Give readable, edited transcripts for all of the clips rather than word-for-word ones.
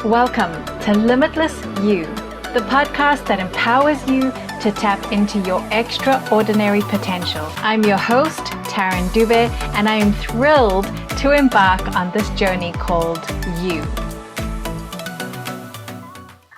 Welcome to Limitless You, the podcast that empowers you to tap into your extraordinary potential. I'm your host, Taryn Dube, and I am thrilled to embark on this journey called You.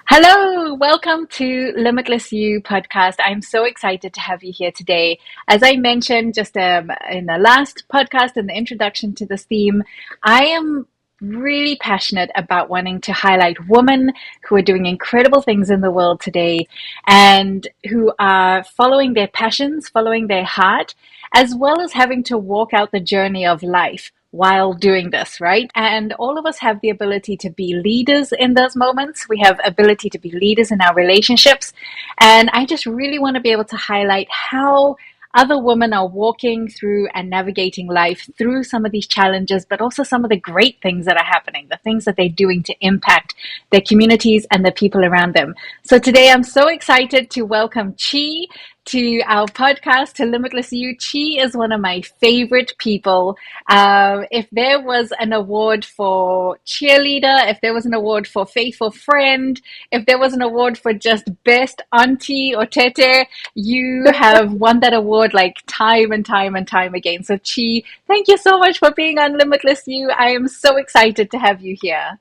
Hello, welcome to Limitless You podcast. I'm so excited to have you here today. As I mentioned just in the last podcast, in the introduction to this theme, I am really passionate about wanting to highlight women who are doing incredible things in the world today and who are following their passions, following their heart, as well as having to walk out the journey of life while doing this, right? And all of us have the ability to be leaders in those moments. We have ability to be leaders in our relationships. And I just really want to be able to highlight how other women are walking through and navigating life through some of these challenges, but also some of the great things that are happening, the things that they're doing to impact their communities and the people around them. So today I'm so excited to welcome Chi to our podcast, to Limitless You. Chi is one of my favorite people. If there was an award for cheerleader, if there was an award for faithful friend, if there was an award for just best auntie or tete, you have won that award like time and time and time again. So Chi, thank you so much for being on Limitless You. I am so excited to have you here.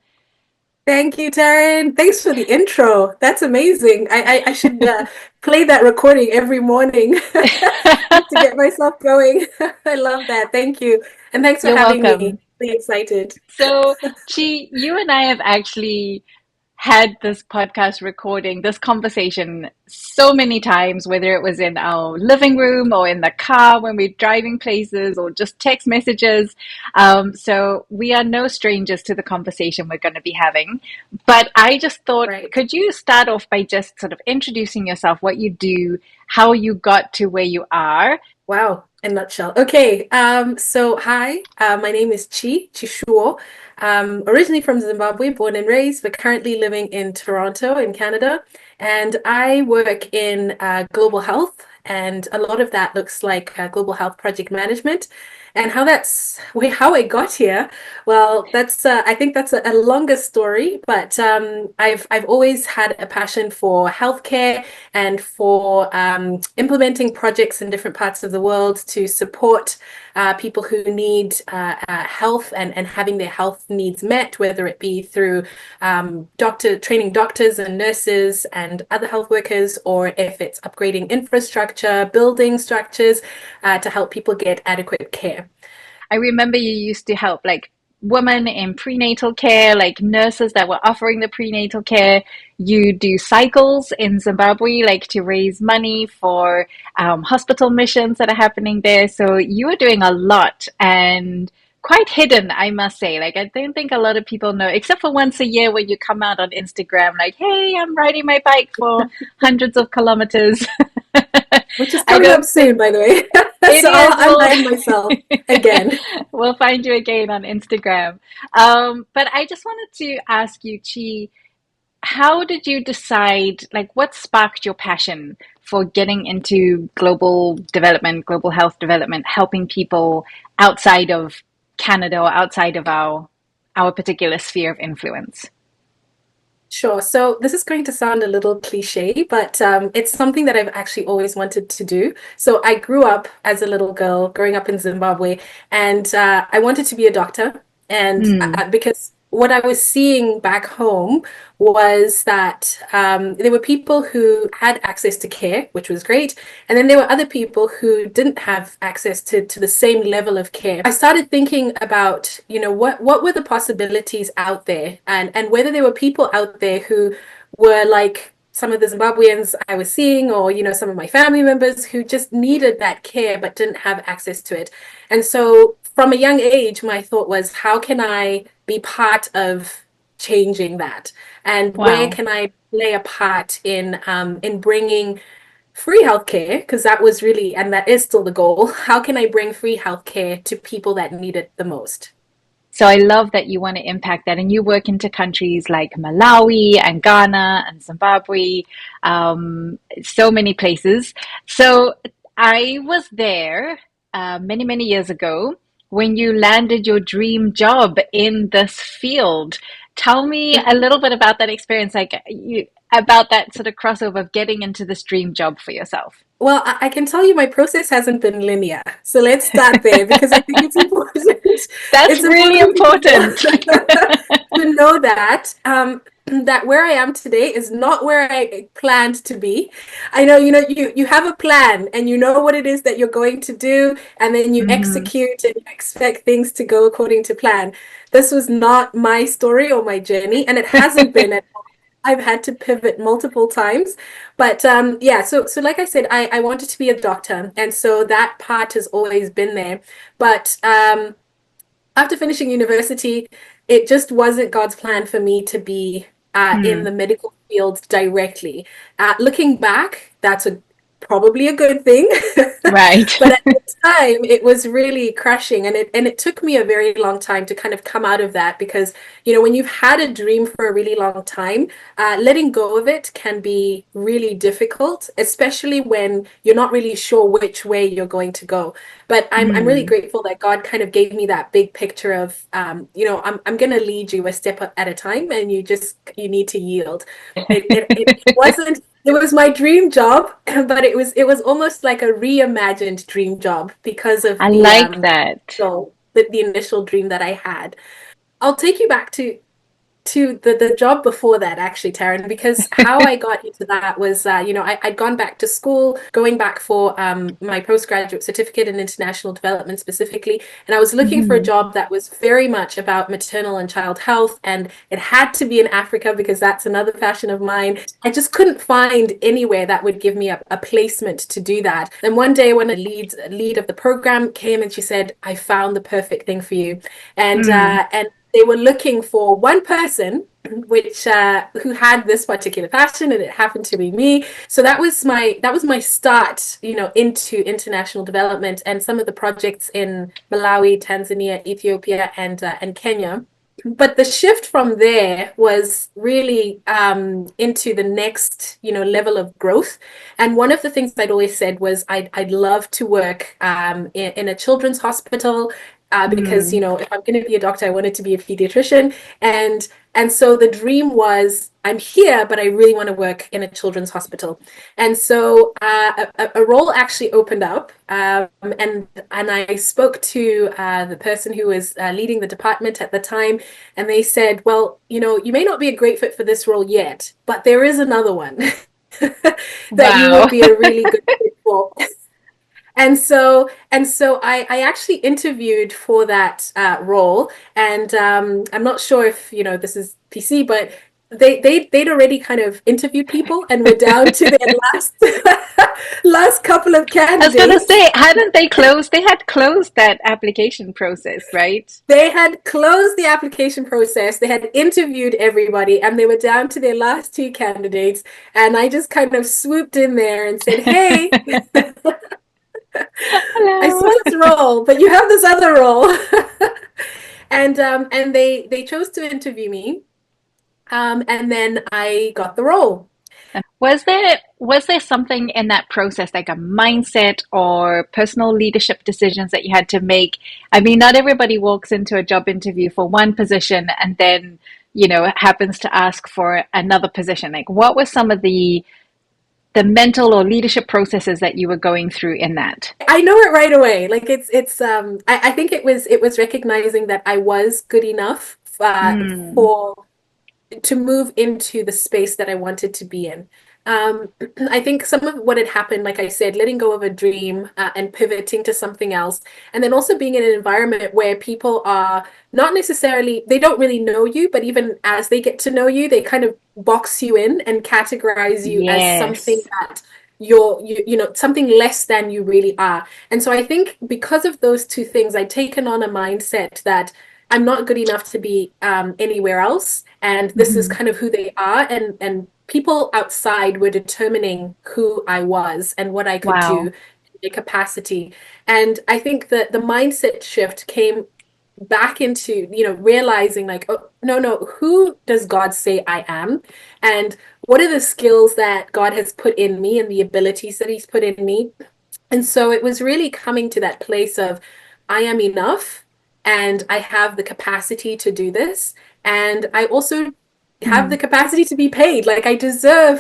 Thank you, Taryn. Thanks for the intro. That's amazing. I should play that recording every morning just to get myself going. I love that. Thank you. And thanks for You're having me. welcome. Really excited. So, Chi, you and I have actually had this podcast recording, this conversation so many times, whether it was in our living room or in the car when we're driving places or just text messages. So we are no strangers to the conversation we're going to be having. But I just thought, Right. could you start off by just sort of introducing yourself, what you do, how you got to where you are? Wow. In a nutshell. Okay. So hi, my name is Chishuo. Originally from Zimbabwe, born and raised, but currently living in Toronto in Canada. And I work in global health, and a lot of that looks like global health project management. And how I got here. Well, that's I think that's a longer story, but I've always had a passion for healthcare and for implementing projects in different parts of the world to support people who need health and having their health needs met, whether it be through training doctors and nurses and other health workers, or if it's upgrading infrastructure, building structures to help people get adequate care. I remember you used to help like women in prenatal care, like nurses that were offering the prenatal care. You do cycles in Zimbabwe, like to raise money for hospital missions that are happening there. So you are doing a lot and quite hidden, I must say. Like, I don't think a lot of people know, except for once a year when you come out on Instagram, like, hey, I'm riding my bike for hundreds of kilometers. Which is I coming up don't soon, by the way. It So is. I'll unbind myself again. We'll find you again on Instagram. But I just wanted to ask you, Chi, how did you decide, like, what sparked your passion for getting into global development, global health development, helping people outside of Canada or outside of our particular sphere of influence? Sure. So this is going to sound a little cliche, but it's something that I've actually always wanted to do. So I grew up as a little girl, growing up in Zimbabwe, and I wanted to be a doctor. And Mm. because what I was seeing back home was that there were people who had access to care, which was great. And then there were other people who didn't have access to the same level of care. I started thinking about, what were the possibilities out there, and whether there were people out there who were like some of the Zimbabweans I was seeing, or, some of my family members who just needed that care but didn't have access to it. And so from a young age, my thought was, how can I be part of changing that? And where Wow. can I play a part in bringing free healthcare? Because that was really, and that is still the goal. How can I bring free healthcare to people that need it the most? So I love that you want to impact that, and you work into countries like Malawi and Ghana and Zimbabwe, so many places. So I was there many, many years ago when you landed your dream job in this field. Tell me a little bit about that experience, like you about that sort of crossover of getting into this dream job for yourself. Well, I can tell you my process hasn't been linear. So let's start there because I think it's important. That's It's really important important. to know that that where I am today is not where I planned to be. I know, you have a plan and you know what it is that you're going to do, and then you Hmm. execute and you expect things to go according to plan. This was not my story or my journey, and it hasn't been at I've had to pivot multiple times. But yeah, so like I said, I wanted to be a doctor. And so that part has always been there. But after finishing university, it just wasn't God's plan for me to be in Mm, the medical field directly. Looking back, that's probably a good thing. right. But at the time, it was really crushing, and it took me a very long time to kind of come out of that because when you've had a dream for a really long time, letting go of it can be really difficult, especially when you're not really sure which way you're going to go. But I'm really Mm. grateful that God kind of gave me that big picture of I'm gonna lead you a step at a time, and you need to yield. It wasn't it was my dream job, but it was almost like a reimagined dream job because of I the like that. the initial dream that I had. I'll take you back to the job before that, actually, Taryn, because how I got into that was I'd gone back to school, going back for my postgraduate certificate in international development specifically, and I was looking for a Hmm. job that was very much about maternal and child health, and it had to be in Africa because that's another passion of mine. I just couldn't find anywhere that would give me a placement to do that. And one day when the lead of the program came and she said, I found the perfect thing for you. And they were looking for one person which who had this particular passion, and it happened to be me. So that was my start, into international development and some of the projects in Malawi, Tanzania, Ethiopia, and Kenya. But the shift from there was really into the next, level of growth. And one of the things I'd always said was I'd love to work in a children's hospital, because Mm. if I'm going to be a doctor, I wanted to be a pediatrician, and and so the dream was I'm here, but I really want to work in a children's hospital. And so a role actually opened up, and I spoke to the person who was leading the department at the time, and they said, "Well, you may not be a great fit for this role yet, but there is another one that you Wow. would be a really good fit for." And so I actually interviewed for that role, and I'm not sure if this is PC, but they'd already kind of interviewed people and were down to their last last couple of I was gonna candidates. say, hadn't they closed? They had closed that application process, right? They had closed the application process, they had interviewed everybody, and they were down to their last two candidates. And I just kind of swooped in there and said, "Hey, I saw Hello. this role, but you have this other role." And they chose to interview me, and then I got the role. Was there something in that process, like a mindset or personal leadership decisions that you had to make? I mean, not everybody walks into a job interview for one position and then, happens to ask for another position. Like, what were some of the mental or leadership processes that you were going through in that? I know it right away. Like I think it was recognizing that I was good enough Mm, for to move into the space that I wanted to be in. Um, I think some of what had happened, like I said, letting go of a dream and pivoting to something else, and then also being in an environment where people are not necessarily, they don't really know you, but even as they get to know you, they kind of box you in and categorize you as something yes. that something less than you really are. And so I think because of those two things, I'd taken on a mindset that I'm not good enough to be anywhere else, and this is Hmm. kind of who they are, and people outside were determining who I was and what I could do, Wow. the capacity. And I think that the mindset shift came back into realizing, like, oh, no, who does God say I am, and what are the skills that God has put in me and the abilities that He's put in me. And so it was really coming to that place of I am enough and I have the capacity to do this. And I also have Mm. the capacity to be paid. Like I deserve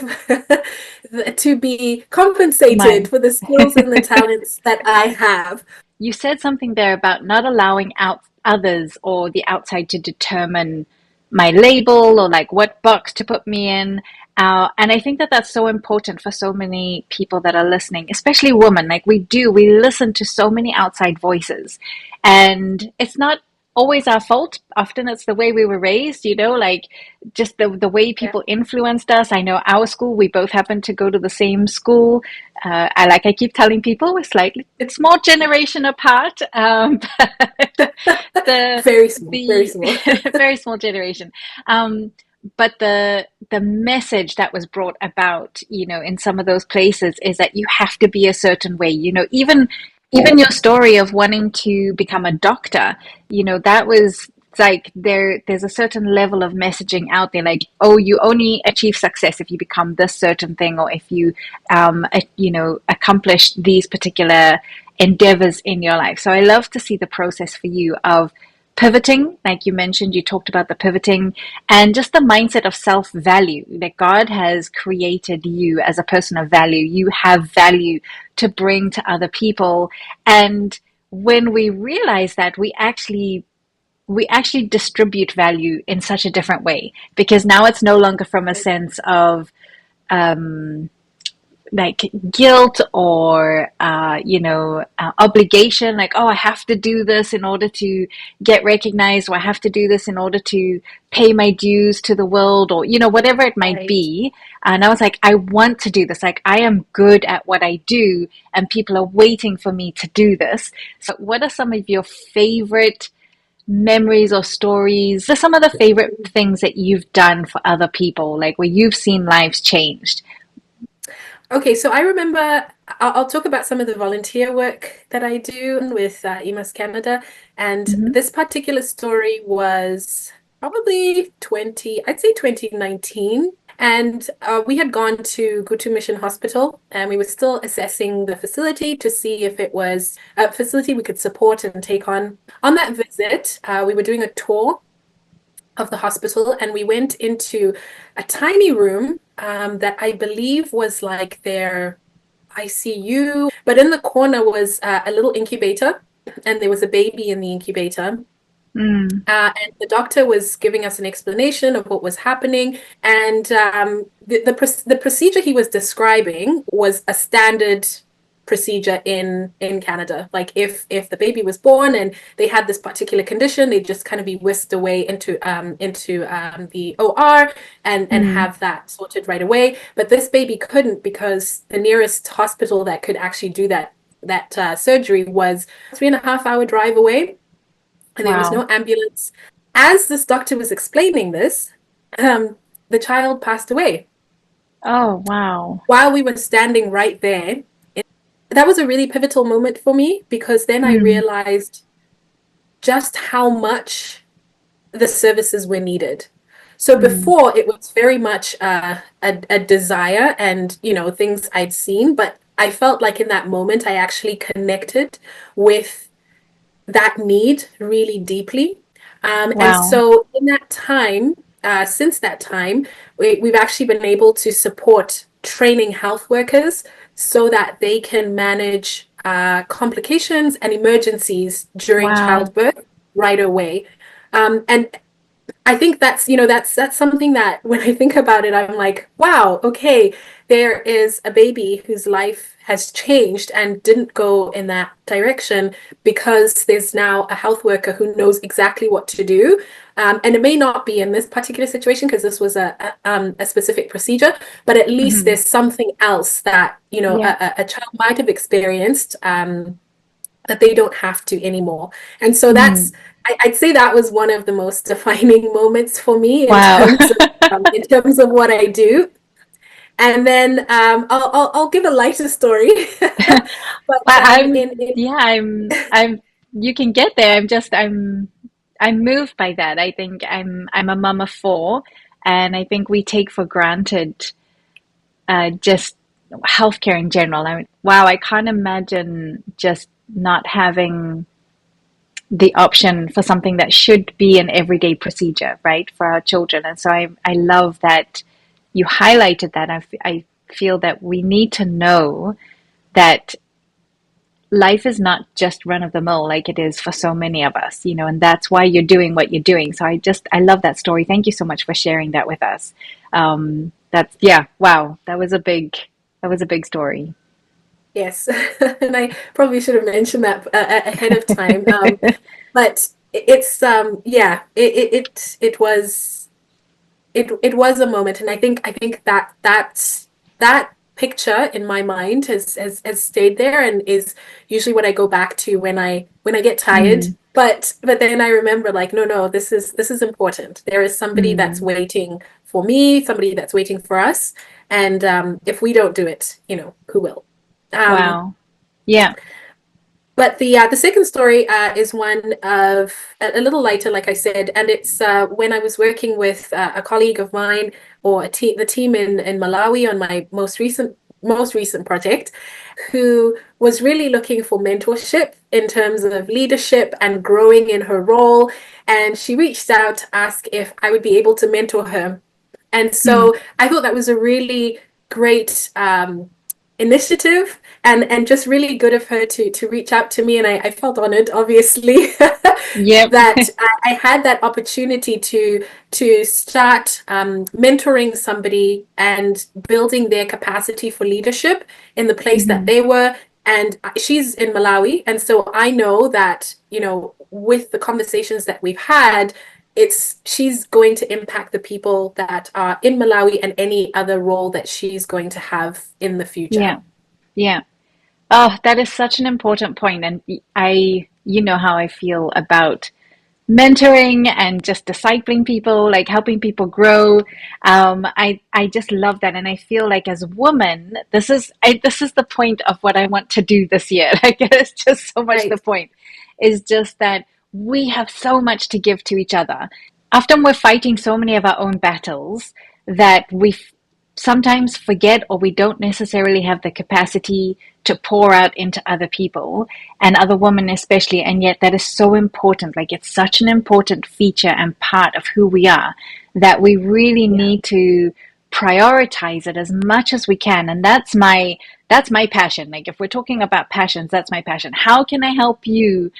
to be My compensated for the skills and the talents that I have. You said something there about not allowing out others or the outside to determine my label or like what box to put me in. And I think that that's so important for so many people that are listening, especially women. Like we listen to so many outside voices, and it's not always our fault. Often it's the way we were raised, like just the way Yeah. people influenced us. I know our school, we both happened to go to the same school. I keep telling people we're slightly small generation apart, but the Very small, very the small. very small generation. But the message that was brought about, in some of those places is that you have to be a certain way. Even your story of wanting to become a doctor, that was it's like there's a certain level of messaging out there, like, oh, you only achieve success if you become this certain thing, or if you accomplish these particular endeavors in your life. So I love to see the process for you of pivoting, like you mentioned, you talked about the pivoting and just the mindset of self value, that God has created you as a person of value. You have value to bring to other people. And when we realize that, we actually distribute value in such a different way, because now it's no longer from a sense of um, like guilt or obligation, like, oh, I have to do this in order to get recognized, or I have to do this in order to pay my dues to the world, or whatever it might Right. be. And I was like, I want to do this, like I am good at what I do and people are waiting for me to do this. So what are some of your favorite memories or stories? What are some of the favorite things that you've done for other people, like where you've seen lives changed? Okay, so I remember I'll talk about some of the volunteer work that I do with EMAS Canada. And Hmm. this particular story was probably I'd say 2019. And we had gone to Gutu Mission Hospital, and we were still assessing the facility to see if it was a facility we could support and take on. On that visit, we were doing a tour of the hospital, and we went into a tiny room that I believe was like their ICU, but in the corner was a little incubator, and there was a baby in the incubator. Mm. And the doctor was giving us an explanation of what was happening. And the procedure he was describing was a standard procedure in Canada. Like if the baby was born and they had this particular condition, they'd just kind of be whisked away into the OR and Mm. have that sorted right away. But this baby couldn't, because the nearest hospital that could actually do that surgery was 3.5 hour drive away, and there was Wow. no ambulance. As this doctor was explaining this, the child passed away Oh, wow. while we were standing right there. That was a really pivotal moment for me, because then I Mm. realized just how much the services were needed. So Mm. before, it was very much a desire and things I'd seen, but I felt like in that moment I actually connected with that need really deeply. And Wow. so in that time, since that time, we've actually been able to support training health workers so that they can manage complications and emergencies during Wow. childbirth right away. And I think that's something that when I think about it, I'm like, wow, okay, there is a baby whose life has changed and didn't go in that direction because there's now a health worker who knows exactly what to do. And it may not be in this particular situation because this was a specific procedure, but at least Hmm. there's something else that Yeah. a child might have experienced, that they don't have to anymore. And so Mm. I'd say that was one of the most defining moments for me Wow. in terms of what I do. And then I'll give a lighter story, but Well, in yeah, you can get there. I'm moved by that. I think I'm a mom of four, and I think we take for granted just healthcare in general. Wow, I can't imagine just not having the option for something that should be an everyday procedure, right, for our children. And so I love that you highlighted that. I feel that we need to know that life is not just run of the mill like it is for so many of us, and that's why you're doing what you're doing. So I love that story. Thank you so much for sharing that with us. That's, yeah, wow, that was a big story. Yes, and I probably should have mentioned that ahead of time. But it's yeah, it was a moment, and I think that picture in my mind has stayed there and is usually what I go back to when I get tired. Mm, But then I remember, like, no, this is important. There is somebody that's mm, waiting for me, somebody that's waiting for us, and if we don't do it, who will? Um, wow. Yeah. but the second story is one of a little lighter, like I said, and it's when I was working with a colleague of mine, or the team in Malawi on my most recent project, who was really looking for mentorship in terms of leadership and growing in her role, and she reached out to ask if I would be able to mentor her. And Mm, so I thought that was a really great initiative, and just really good of her to reach out to me. And I felt honored, obviously, yep. that I had that opportunity to start mentoring somebody and building their capacity for leadership in the place that Hmm. they were. And she's in Malawi, and so I know that, with the conversations that we've had, she's going to impact the people that are in Malawi and any other role that she's going to have in the future. Yeah. Yeah. Oh, that is such an important point. And you know how I feel about mentoring and just discipling people, like helping people grow. I just love that, and I feel like as a woman, this is the point of what I want to do this year. Like, it's just so much the Right. point, is just that we have so much to give to each other. Often we're fighting so many of our own battles that we sometimes forget, or we don't necessarily have the capacity to pour out into other people and other women especially. And yet that is so important. Like, it's such an important feature and part of who we are, that we really Yeah. need to prioritize it as much as we can. And that's my passion. Like, if we're talking about passions, that's my passion. How can I help you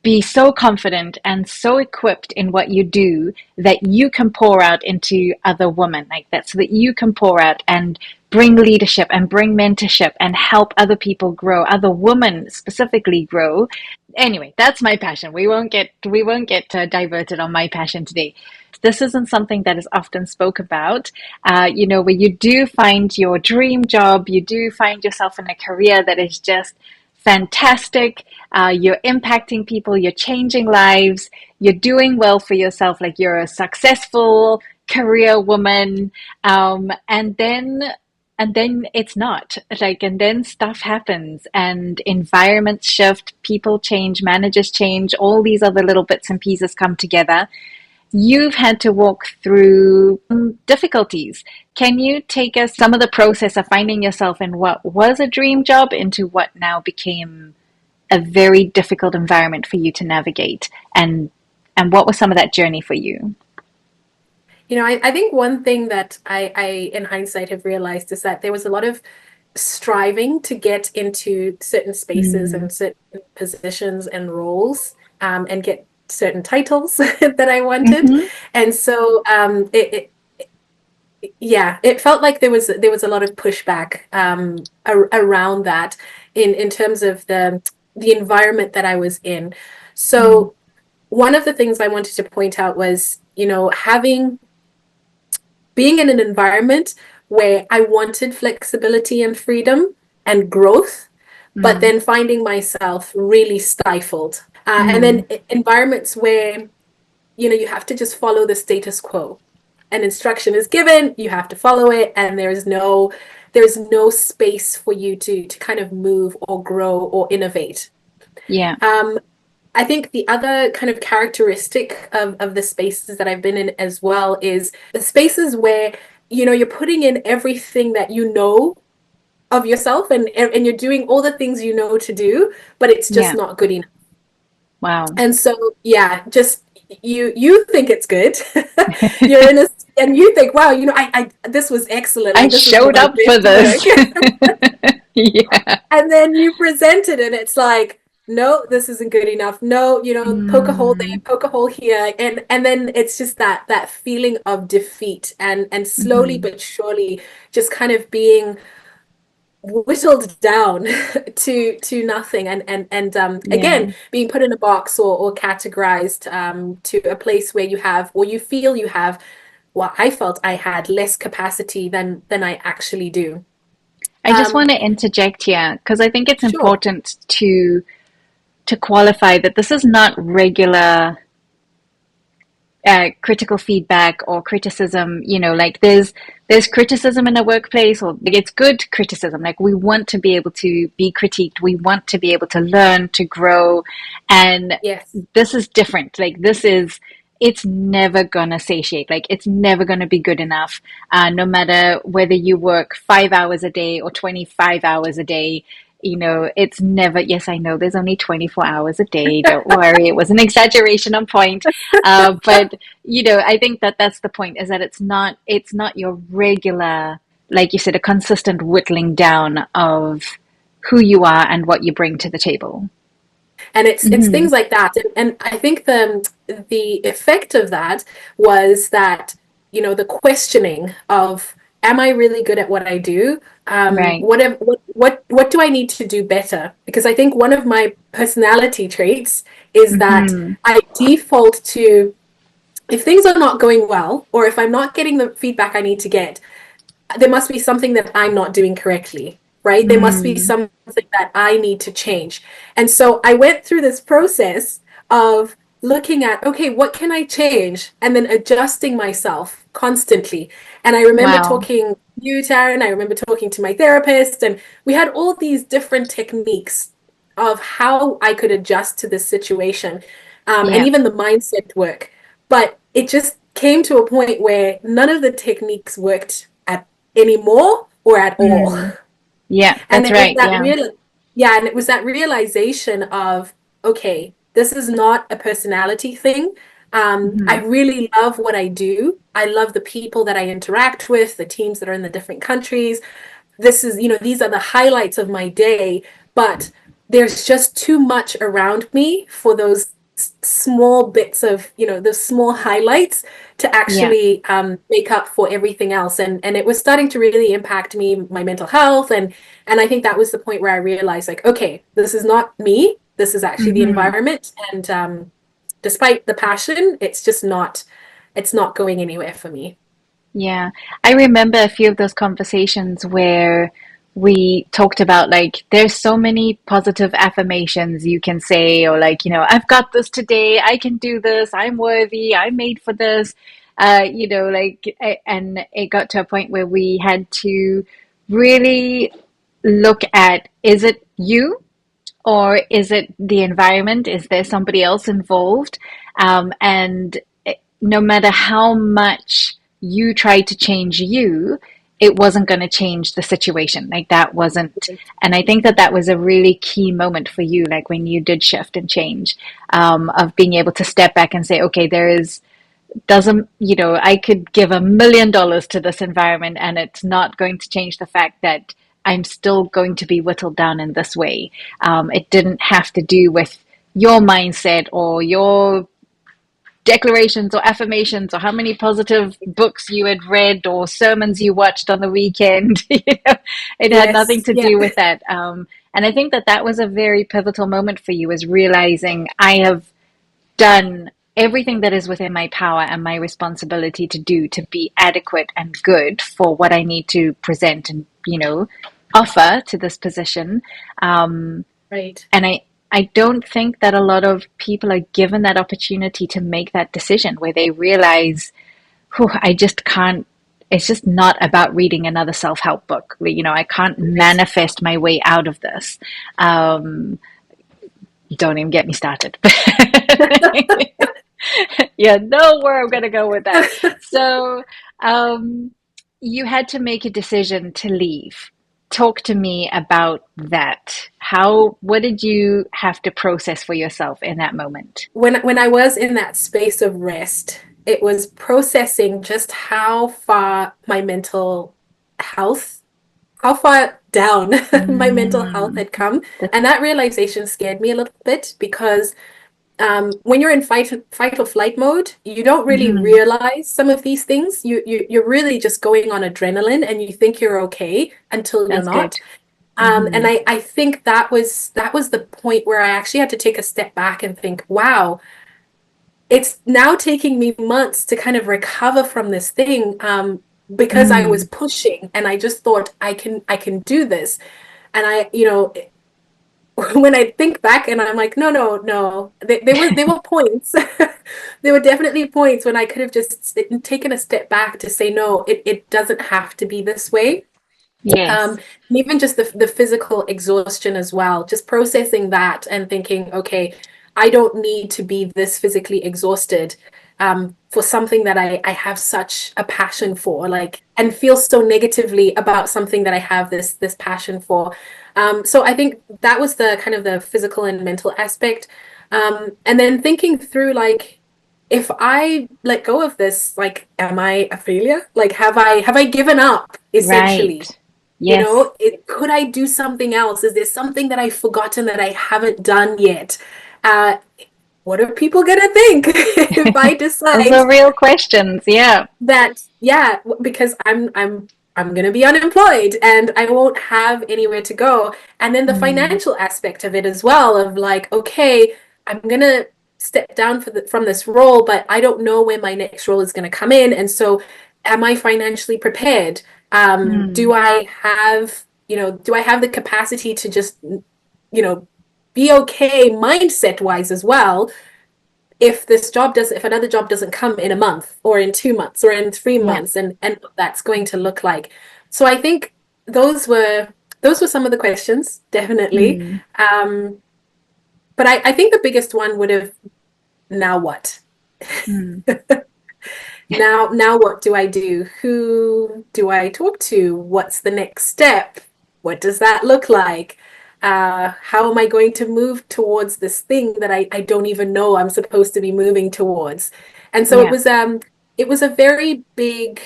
be so confident and so equipped in what you do that you can pour out into other women like that, so that you can pour out and bring leadership and bring mentorship and help other people grow, other women specifically grow. Anyway, that's my passion. We won't get diverted on my passion today. This isn't something that is often spoke about, where you do find your dream job, you do find yourself in a career that is just fantastic. You're impacting people, you're changing lives, you're doing well for yourself, like you're a successful career woman. And then it's not like, and then stuff happens and environments shift, people change, managers change, all these other little bits and pieces come together. You've had to walk through difficulties. Can you take us some of the process of finding yourself in what was a dream job into what now became a very difficult environment for you to navigate? And what was some of that journey for you? I think one thing that I, in hindsight, have realized is that there was a lot of striving to get into certain spaces Mm, and certain positions and roles, and get certain titles that I wanted. mm-hmm, And so yeah, it felt like there was a lot of pushback around that in terms of the environment that I was in. mm, So one of the things I wanted to point out was, having being in an environment where I wanted flexibility and freedom and growth, but mm, then finding myself really stifled. And then mm. environments where, you have to just follow the status quo. An instruction is given, you have to follow it, and there's no space for you to kind of move or grow or innovate. Yeah, Um, I think the other kind of characteristic of the spaces that I've been in as well is the spaces where, you're putting in everything that you know of yourself, and you're doing all the things you know to do, but it's just yeah. not good enough. Wow. And so, yeah, just you think it's good. You're in a and you think, wow, this was excellent. I Like this was showed my up for best this. work. Yeah. And then you present it and it's like, no, this isn't good enough. No, poke a hole there, Mm, poke a hole here. And then it's just that feeling of defeat and slowly hmm. but surely just kind of being whittled down to nothing and again Yeah. being put in a box or categorized to a place where you have or you feel you have what I felt I had less capacity than I actually do. I just um want to interject here because I think it's sure. important to qualify that this is not regular critical feedback or criticism. Like there's criticism in a workplace, or like it's good criticism. Like we want to be able to be critiqued, we want to be able to learn, to grow, and Yes. this is different. Like this is, it's never gonna satiate. Like it's never gonna be good enough. No matter whether you work 5 hours a day or 25 hours a day, it's never, yes, I know there's only 24 hours a day. Don't worry. It was an exaggeration on point. But, I think that that's the point, is that it's not your regular, like you said, a consistent whittling down of who you are and what you bring to the table. And it's Hmm. things like that and I think the effect of that was that the questioning of am I really good at what I do, Right. what do I need to do better, because I think one of my personality traits is that Hmm. I default to, if things are not going well or if I'm not getting the feedback I need to get, there must be something that I'm not doing correctly, right? There must be Hmm. something that I need to change. And so I went through this process of looking at, okay, what can I change? And then adjusting myself constantly. And I remember Wow. talking to you, Taryn, I remember talking to my therapist, and we had all these different techniques of how I could adjust to this situation, and Yeah. even the mindset work. But it just came to a point where none of the techniques worked at anymore or at all. Hmm. Yeah, And that's it was right. that Yeah. real, yeah, and it was that realization of, okay, this is not a personality thing. I Hmm. really love what I do. I love the people that I interact with, the teams that are in the different countries. This is, these are the highlights of my day, but there's just too much around me for those small bits of, those small highlights to Yeah. actually make up for everything else. And it was starting to really impact me, my mental health. And I think that was the point where I realized, like, okay, this is not me. This is actually the Hmm. environment. And despite the passion, it's not going anywhere for me. Yeah, I remember a few of those conversations where we talked about like there's so many positive affirmations you can say, or like, I've got this today, I can do this, I'm worthy, I'm made for this. And it got to a point where we had to really look at, is it you? Or is it the environment? Is there somebody else involved? And no matter how much you tried to change you, it wasn't going to change the situation. Like that wasn't. And I think that that was a really key moment for you, like when you did shift and change, of being able to step back and say, okay, there is, doesn't, I could give $1 million to this environment and it's not going to change the fact that I'm still going to be whittled down in this way. It didn't have to do with your mindset or your declarations or affirmations or how many positive books you had read or sermons you watched on the weekend. It had nothing Yes, to yeah. do with that. And I think that that was a very pivotal moment for you, is realizing I have done everything that is within my power and my responsibility to do to be adequate and good for what I need to present and, offer to this position. Um, Right. and I don't think that a lot of people are given that opportunity to make that decision where they realize, "Whew, I just can't, it's just not about reading another self-help book. I can't Right. manifest my way out of this." Um, don't even get me started. Yeah, know where I'm going to go with that. So, um, you had to make a decision to leave. talk to me about that. What did you have to process for yourself in that moment? When I was in that space of rest, it was processing just how far my mental health, how far down my mental health Mm, had come. that's And that realization scared me a little bit because when you're in fight or flight mode, you don't really mhm, realize some of these things. You're really just going on adrenaline and you think you're okay until you're that's good. not. And Hmm. I think that was the point where I actually had to take a step back and think, wow, it's now taking me months to kind of recover from this thing, because I was Mm, pushing and I just thought I can do this. And when I think back and I'm like, no, no, no, there were points. There were definitely points when I could have just taken a step back to say, no, it doesn't have to be this way. yes. Um, and even just the physical exhaustion as well, just processing that and thinking, okay, I don't need to be this physically exhausted for something that I have such a passion for, like, and feel so negatively about something that I have this passion for. So I think that was the kind of the physical and mental aspect. And then thinking through, like, if I let go of this, like, am I a failure? Like, have I given up essentially? Right. Yes. Could I do something else? Is there something that I've forgotten that I haven't done yet? Uh, what are people gonna think if I Those decide are real questions. Yeah. that, yeah, because I'm gonna be unemployed and I won't have anywhere to go. And then the Mm, financial aspect of it as well, of like, okay, I'm gonna step down from this role, but I don't know when my next role is gonna come in. And so am I financially prepared? mm, Do I have the capacity to just, be okay mindset wise as well, if another job doesn't come in a month or in 2 months or in three yeah. months, and what that's going to look like. So I think those were some of the questions, definitely. Mm, But I think the biggest one would have, now what? mm, Now what do I do? Who do I talk to? What's the next step? What does that look like? How am I going to move towards this thing that I don't even know I'm supposed to be moving towards? And so it yeah. was it was a very big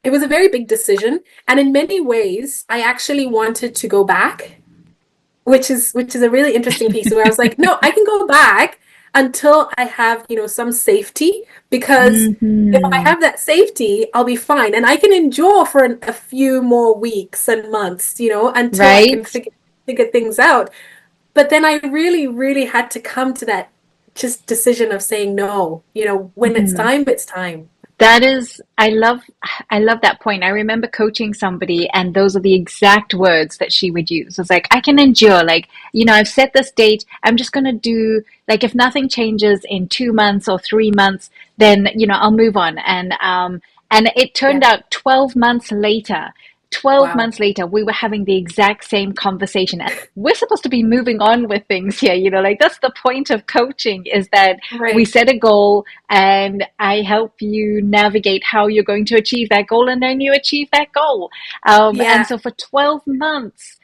it was a very big decision. And in many ways, I actually wanted to go back, which is a really interesting piece where I was like, no, I can go back until I have, some safety, because if I Hmm. have that safety, I'll be fine and I can endure for a few more weeks and months, until I can Right. figure things out. But then I really, really had to come to that just decision of saying no, when it's Hmm. time, it's time. That is, I love that point. I remember coaching somebody, and those are the exact words that she would use. It's like, I can endure, like, I've set this date. I'm just going to do, like, if nothing changes in 2 months or 3 months, then, I'll move on. And it turned Yeah. out 12 months later, 12 Wow. months later, we were having the exact same conversation. And we're supposed to be moving on with things here, like that's the point of coaching, is that we Right. set a goal and I help you navigate how you're going to achieve that goal, and then you achieve that goal. And Yeah. so for 12 months,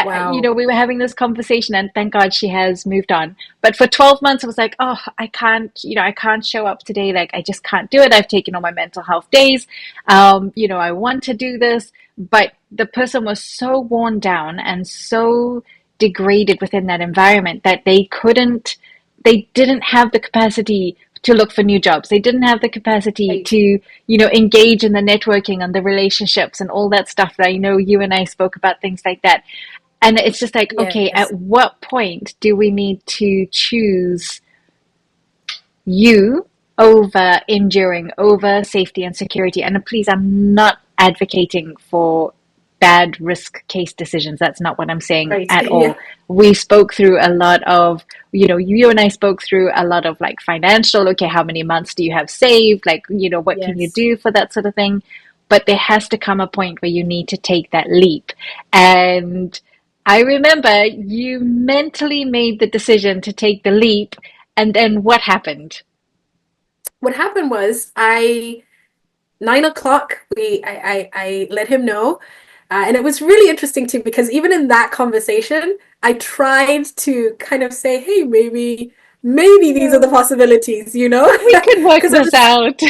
Wow. we were having this conversation, and thank God she has moved on. But for 12 months, it was like, oh, I can't, I can't show up today. Like, I just can't do it. I've taken all my mental health days. I want to do this. But the person was so worn down and so degraded within that environment that they didn't have the capacity to look for new jobs. They didn't have the capacity Right. to, engage in the networking and the relationships and all that stuff that I know you and I spoke about, things like that. And it's just like, okay, Yes. at what point do we need to choose you over enduring, over safety and security? And please, I'm not advocating for bad risk case decisions. That's not what I'm saying Right. at Yeah. all. We spoke through a lot of, you and I spoke through a lot of like financial, okay, how many months do you have saved? Like, what can you Yes. do for that sort of thing? But there has to come a point where you need to take that leap. And I remember you mentally made the decision to take the leap. And then what happened? What happened was, 9 o'clock, I let him know. And it was really interesting too, because even in that conversation, I tried to kind of say, hey, maybe these are the Yeah. possibilities, you know? We could work Because I this was out.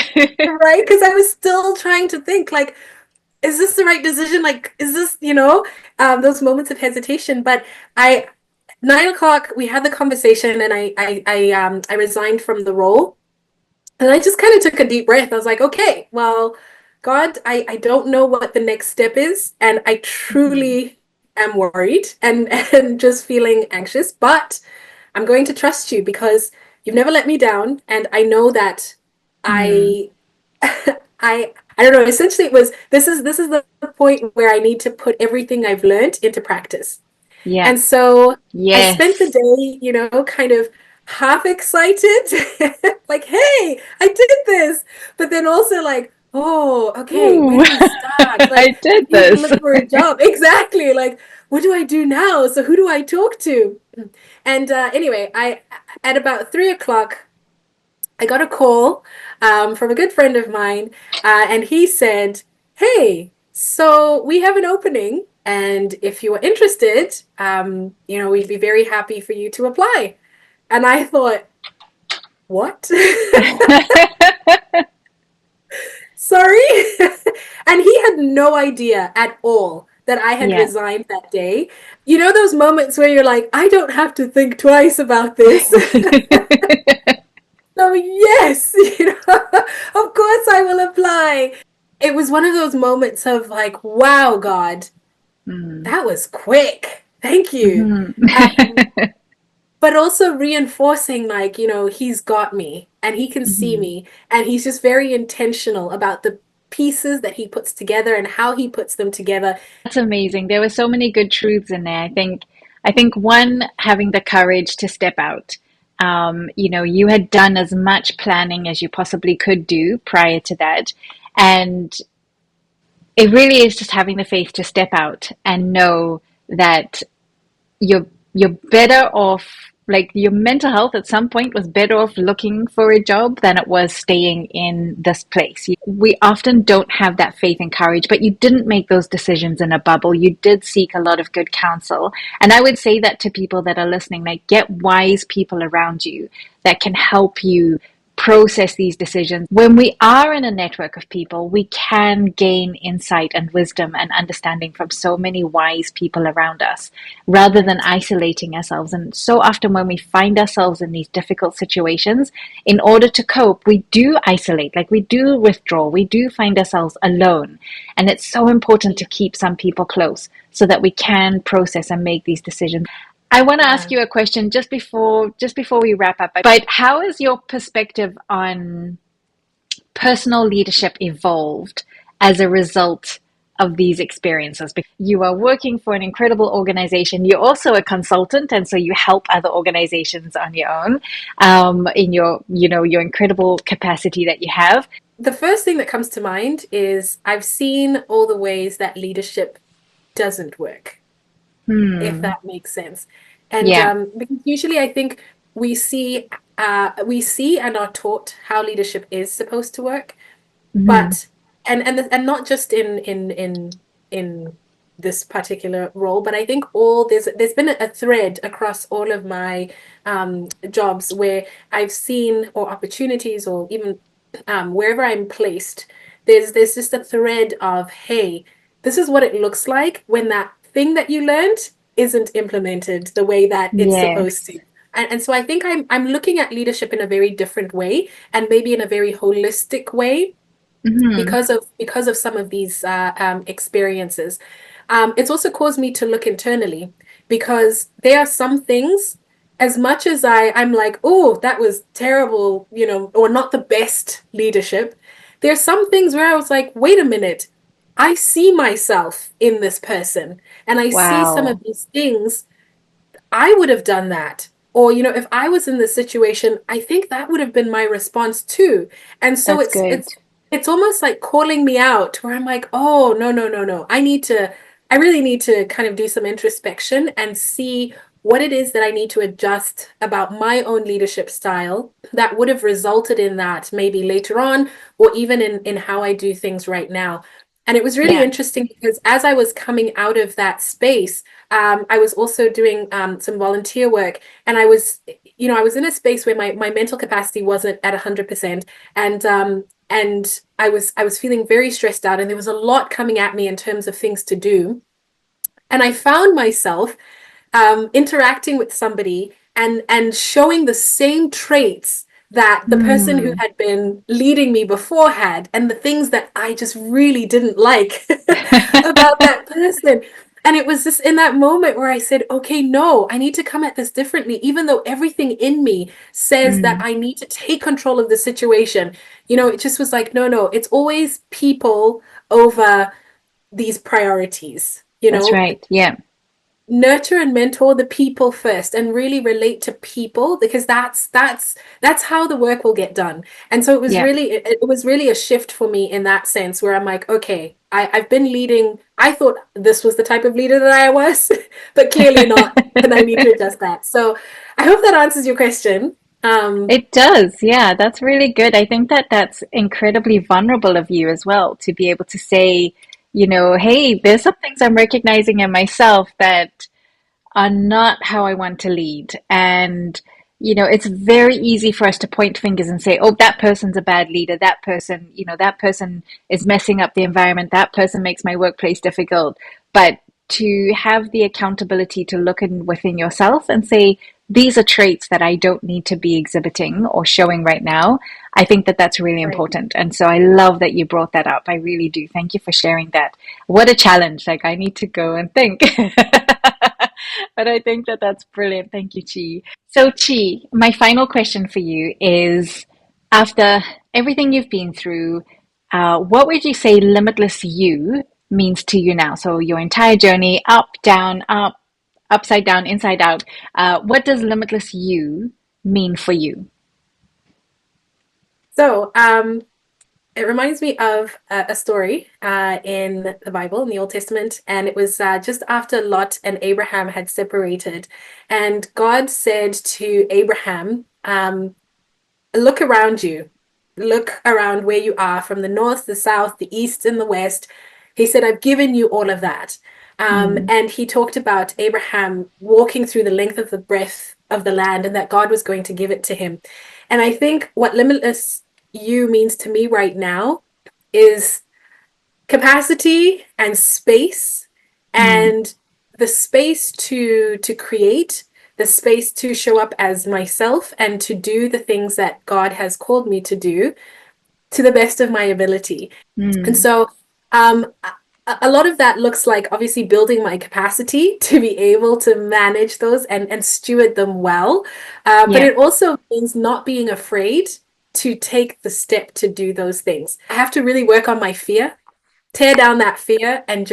right, because I was still trying to think like, is this the right decision? Like, is this, those moments of hesitation? But I 9 o'clock, we had the conversation, and I resigned from the role, and I just kind of took a deep breath. I was like, okay, well, God, I don't know what the next step is, and I Mhm. truly am worried and just feeling anxious, but I'm going to trust you because you've never let me down, and I know that Mm. I I don't know. Essentially, it was this is the point where I need to put everything I've learned into practice. Yeah. And so I spent the Yes. day, kind of half excited, like, hey, I did this. But then also like, oh, okay, where Ooh, do we start? I Like, I did need to this. look for a job. Exactly. Like, what do I do now? So who do I talk to? And anyway, I at about 3 o'clock, I got a call from a good friend of mine, and he said, "Hey, so we have an opening, and if you are interested, we'd be very happy for you to apply." And I thought, "What? Sorry?" And he had no idea at all that I had Yeah. resigned that day. You know those moments where you're like, "I don't have to think twice about this." So yes, of course I will apply. It was one of those moments of like, wow, God, Mm. that was quick. Thank you. Mhm. But also reinforcing, like, he's got me and he can see Mhm. me. And he's just very intentional about the pieces that he puts together and how he puts them together. That's amazing. There were so many good truths in there. I think one, having the courage to step out. You had done as much planning as you possibly could do prior to that. And it really is just having the faith to step out and know that you're better off, like your mental health at some point was better off looking for a job than it was staying in this place. We often don't have that faith and courage, but you didn't make those decisions in a bubble. You did seek a lot of good counsel. And I would say that to people that are listening, like, get wise people around you that can help you process these decisions. When we are in a network of people, we can gain insight and wisdom and understanding from so many wise people around us rather than Right. isolating ourselves. And so often, when we find ourselves in these difficult situations, in order to cope, we do isolate, like we do withdraw, we do find ourselves alone. And it's so important to keep some people close so that we can process and make these decisions. I want to ask Yeah. you a question just before we wrap up. But how has your perspective on personal leadership evolved as a result of these experiences? Because you are working for an incredible organization. You're also a consultant, and so you help other organizations on your own, in your incredible capacity that you have. The first thing that comes to mind is I've seen all the ways that leadership doesn't work, if Hmm. that makes sense. And Yeah. because usually I think we see and are taught how leadership is supposed to work, Hmm. but and not just in this particular role, but I think all there's been a thread across all of my jobs where I've seen or opportunities or even wherever I'm placed, there's just a thread of, hey, this is what it looks like when that thing that you learned isn't implemented the way that it's supposed Yes. to. And so I think I'm looking at leadership in a very different way and maybe in a very holistic way Hmm. because of some of these experiences. It's also caused me to look internally because there are some things, as much as I'm like, oh, that was terrible, or not the best leadership. There's some things where I was like, wait a minute, I see myself in this person, and I see some of Wow. these things I would have done that. Or, if I was in this situation, I think that would have been my response too. And so That's it's good. it's it's almost like calling me out where I'm like, oh, no, no, no, no. I really need to kind of do some introspection and see what it is that I need to adjust about my own leadership style that would have resulted in that maybe later on, or even in how I do things right now. And it was really Yeah. interesting because as I was coming out of that space, I was also doing some volunteer work, and I was in a space where my mental capacity wasn't at 100%, and I was feeling very stressed out, and there was a lot coming at me in terms of things to do, and I found myself interacting with somebody and showing the same traits that the person who Mm. had been leading me before had, and the things that I just really didn't like about that person. And it was just in that moment where I said, okay, no, I need to come at this differently, even though everything in me says that Mm. I need to take control of the situation. It just was like, no, no, it's always people over these priorities. That's right. Yeah. Nurture and mentor the people first and really relate to people, because that's how the work will get done. And so Yeah. it was really a shift for me in that sense, where I'm like, okay, I've been leading. I thought this was the type of leader that I was, but clearly not, and I need to adjust that. So I hope that answers your question. It does. Yeah, that's really good. I think that that's incredibly vulnerable of you as well to be able to say, hey, there's some things I'm recognizing in myself that are not how I want to lead. And, it's very easy for us to point fingers and say, oh, that person's a bad leader. That person, that person is messing up the environment. That person makes my workplace difficult. But to have the accountability to look in within yourself and say, these are traits that I don't need to be exhibiting or showing right now. I think that that's really Right. important. And so I love that you brought that up. I really do. Thank you for sharing that. What a challenge. Like, I need to go and think. But I think that that's brilliant. Thank you, Chi. So, Chi, my final question for you is, after everything you've been through, what would you say limitless you means to you now? So, your entire journey, up, down, up, upside down, inside out. What does limitless you mean for you? So it reminds me of a story in the Bible, in the Old Testament, and it was just after Lot and Abraham had separated. And God said to Abraham, look around you, look around where you are, from the north, the south, the east, and the west. He said, I've given you all of that. Mm, And he talked about Abraham walking through the length of the breadth of the land, and that God was going to give it to him. And I think what limitless you means to me right now is capacity and space, mm, and the space to create, the space to show up as myself and to do the things that God has called me to the best of my ability. And mm. so a lot of that looks like obviously building my capacity to be able to manage those and steward them well. But Yeah. it also means not being afraid to take the step to do those things. I have to really work on my fear, tear down that fear, and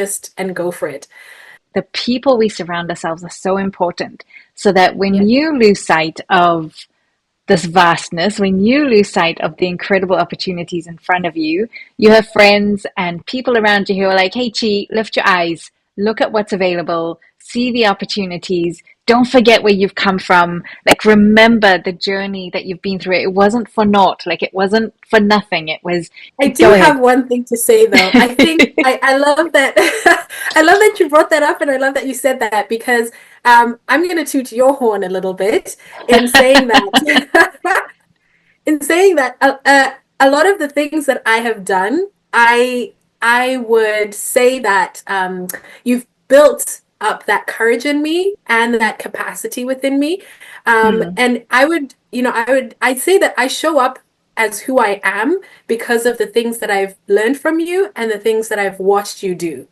go for it. The people we surround ourselves are so important so that when Yeah. you lose sight of this vastness, when you lose sight of the incredible opportunities in front of you, you have friends and people around you who are like, hey, Chi, lift your eyes, look at what's available, see the opportunities. Don't forget where you've come from. Like, remember the journey that you've been through. It wasn't for naught. Like, it wasn't for nothing. It was, I go do ahead. have one thing to say though. I think I love that I love that you brought that up, and I love that you said that, because I'm gonna toot your horn a little bit in saying that a lot of the things that I have done, I would say that you've built up that courage in me and that capacity within me. Hmm. And I'd say that I show up as who I am because of the things that I've learned from you and the things that I've watched you do.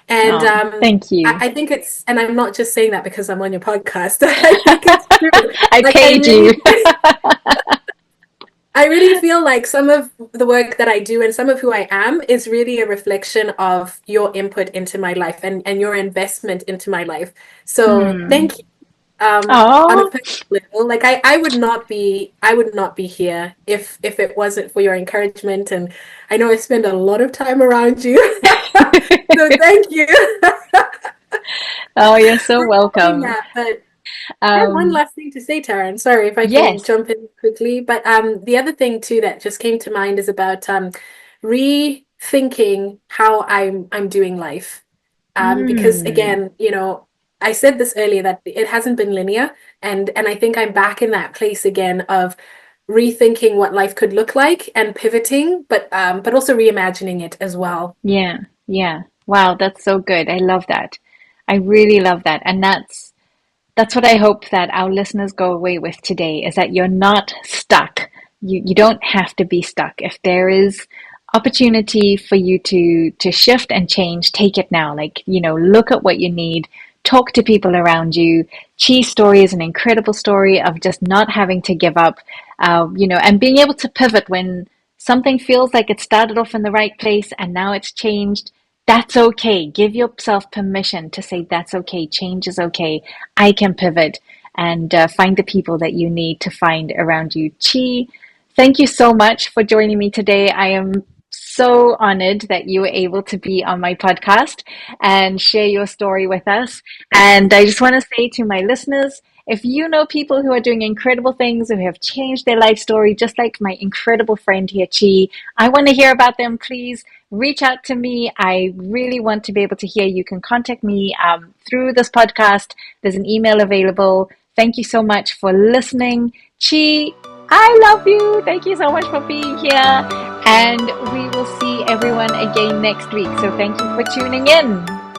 And Oh, thank you. I think and I'm not just saying that because I'm on your podcast. I think it's true. I Like paid you. I really feel like some of the work that I do and some of who I am is really a reflection of your input into my life and your investment into my life. So Hmm. thank you. On a Oh, personal level, like I would not be here if it wasn't for your encouragement. And I know I spend a lot of time around you. So thank you oh, you're so for doing welcome. that. But I have one Um, last thing to say, Tara, and sorry if I can yes. jump in quickly. But the other thing too that just came to mind is about thinking how I'm doing life. Because Mm, again, I said this earlier that it hasn't been linear, and I think I'm back in that place again of rethinking what life could look like and pivoting, but also reimagining it as well. yeah, yeah. Wow, that's so good. I love that. I really love that. And that's what I hope that our listeners go away with today is that you're not stuck. You don't have to be stuck. If there is opportunity for you to shift and change, take it now. Like, look at what you need, talk to people around you. Chi's story is an incredible story of just not having to give up, and being able to pivot when something feels like it started off in the right place and now it's changed. That's okay. Give yourself permission to say that's okay. Change is okay. I can pivot and find the people that you need to find around you. Chi, thank you so much for joining me today. I am so honored that you were able to be on my podcast and share your story with us. And I just want to say to my listeners, if you know people who are doing incredible things, who have changed their life story, just like my incredible friend here, Chi, I want to hear about them. Please reach out to me. I really want to be able to hear. You can contact me through this podcast. There's an email available. Thank you so much for listening. Chi, I love you. Thank you so much for being here. And we will see everyone again next week. So thank you for tuning in.